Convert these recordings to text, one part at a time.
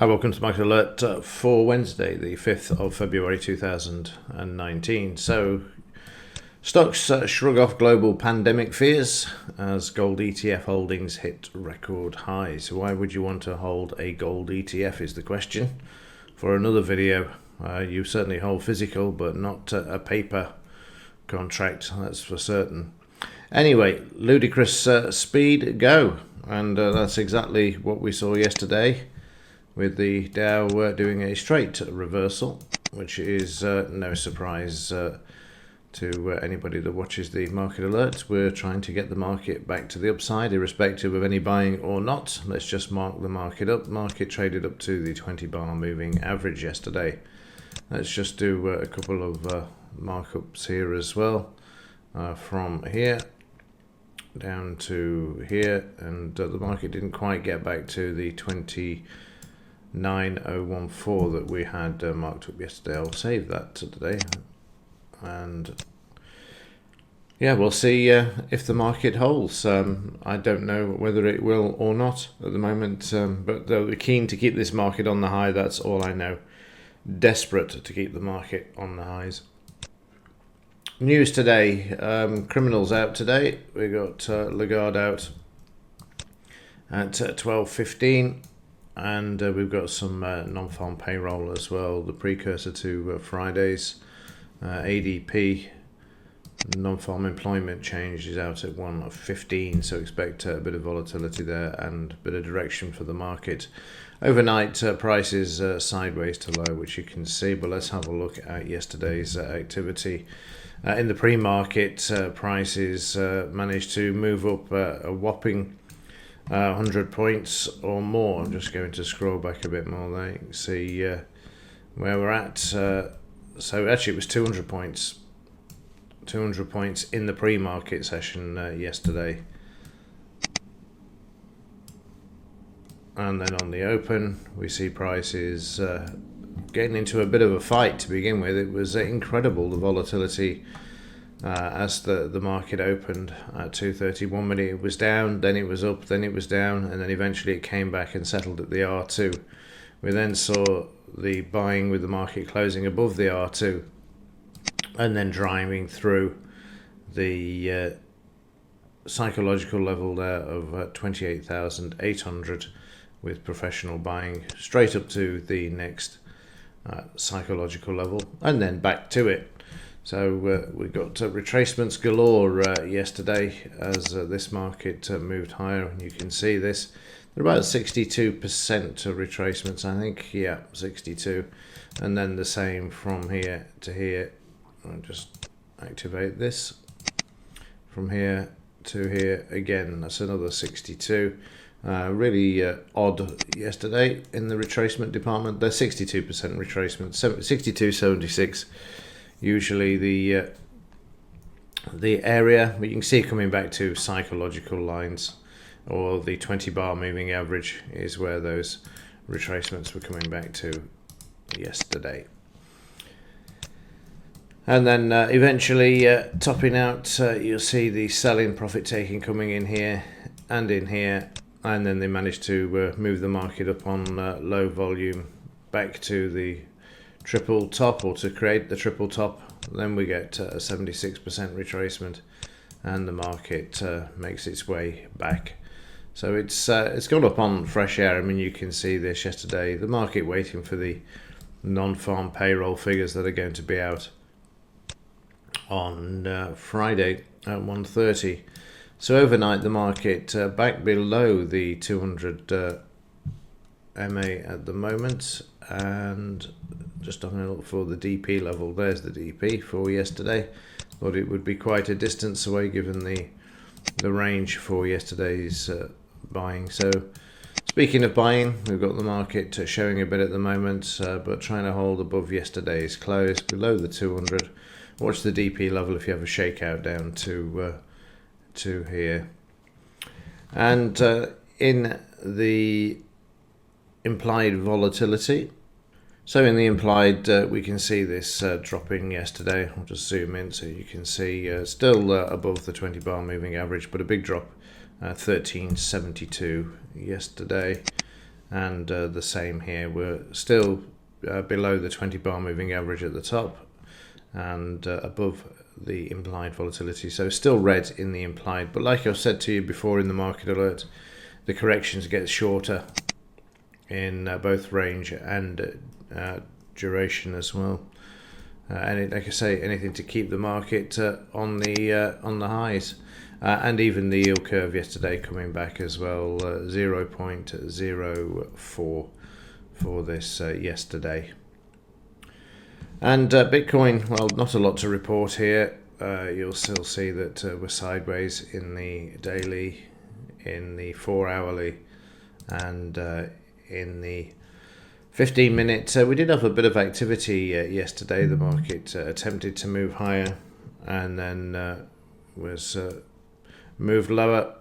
Hi, welcome to Market Alert for Wednesday, the 5th of February 2019. So, stocks shrug off global pandemic fears as gold ETF holdings hit record highs. Why would you want to hold a gold ETF is the question. For another video, you certainly hold physical, but not a paper contract, that's for certain. Anyway, ludicrous speed go, and that's exactly what we saw yesterday, with the Dow doing a straight reversal, which is no surprise to anybody that watches the Market Alert. We're trying to get the market back to the upside, irrespective of any buying or not. Let's just mark the market up. Market traded up to the 20-bar moving average yesterday. Let's just do a couple of markups here as well, from here down to here, and the market didn't quite get back to the 29014 that we had marked up yesterday. I'll save that to today, and yeah, we'll see if the market holds. I don't know whether it will or not at the moment, but we're keen to keep this market on the high. That's all I know. Desperate to keep the market on the highs. News today, criminals out today. We got Lagarde out at 12:15. And we've got some non-farm payroll as well, the precursor to Friday's. ADP, non-farm employment change, is out at 1:15, so expect a bit of volatility there and a bit of direction for the market. Overnight prices sideways to low, which you can see, but let's have a look at yesterday's activity. In the pre-market, prices managed to move up a whopping 100 points or more. I'm just going to scroll back a bit more there. You can see where we're at. So actually it was 200 points. 200 points in the pre-market session yesterday. And then on the open, we see prices getting into a bit of a fight to begin with. It was incredible, the volatility. As the market opened at 2:30, 1 minute it was down, then it was up, then it was down, and then eventually it came back and settled at the R2. We then saw the buying with the market closing above the R2 and then driving through the psychological level there of 28,800, with professional buying straight up to the next psychological level and then back to it. So we got retracements galore yesterday as this market moved higher, and you can see this. They're about 62% retracements, I think. Yeah, 62. And then the same from here to here. I'll just activate this. From here to here again, that's another 62. Really odd yesterday in the retracement department. They're 62% retracement, 62.76. Usually the area, but you can see coming back to psychological lines, or the 20-bar moving average is where those retracements were coming back to yesterday. And then eventually topping out, you'll see the selling profit taking coming in here and in here, and then they managed to move the market up on low volume back to the triple top, or to create the triple top. Then we get a 76% retracement, and the market makes its way back. So it's gone up on fresh air. I mean, you can see this yesterday, the market waiting for the non-farm payroll figures that are going to be out on Friday at 1:30. So overnight the market back below the 200 MA at the moment, and just having a look for the DP level. There's the DP for yesterday. Thought it would be quite a distance away given the range for yesterday's buying. So speaking of buying, we've got the market showing a bit at the moment, but trying to hold above yesterday's close, below the 200. Watch the DP level if you have a shakeout down to here. And in the implied volatility, so in the implied, we can see this dropping yesterday. I'll just zoom in so you can see still above the 20-bar moving average, but a big drop, 1372 yesterday. and the same here. We're still below the 20 bar moving average at the top and above the implied volatility, so still red in the implied, but like I've said to you before in the market alert, the corrections get shorter in both range and duration as well. And like I say, anything to keep the market on the highs, and even the yield curve yesterday coming back as well, 0.04 for this yesterday. And Bitcoin, well, not a lot to report here. You'll still see that we're sideways in the daily, in the 4-hourly, and in the 15-minute. We did have a bit of activity yesterday. The market attempted to move higher and then was moved lower,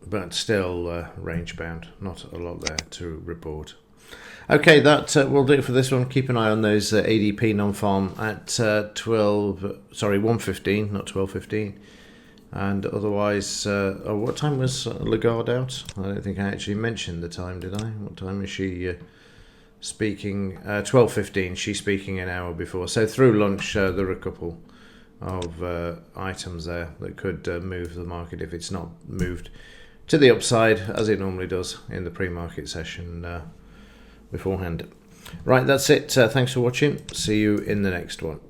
but still range bound. Not a lot there to report. Okay, that will do it for this one. Keep an eye on those ADP non-farm at 1:15, not 12:15. And otherwise, what time was Lagarde out? I don't think I actually mentioned the time, did I? What time is she speaking? 12:15. She's speaking an hour before. So through lunch, there are a couple of items there that could move the market if it's not moved to the upside, as it normally does in the pre-market session beforehand. Right, that's it. Thanks for watching. See you in the next one.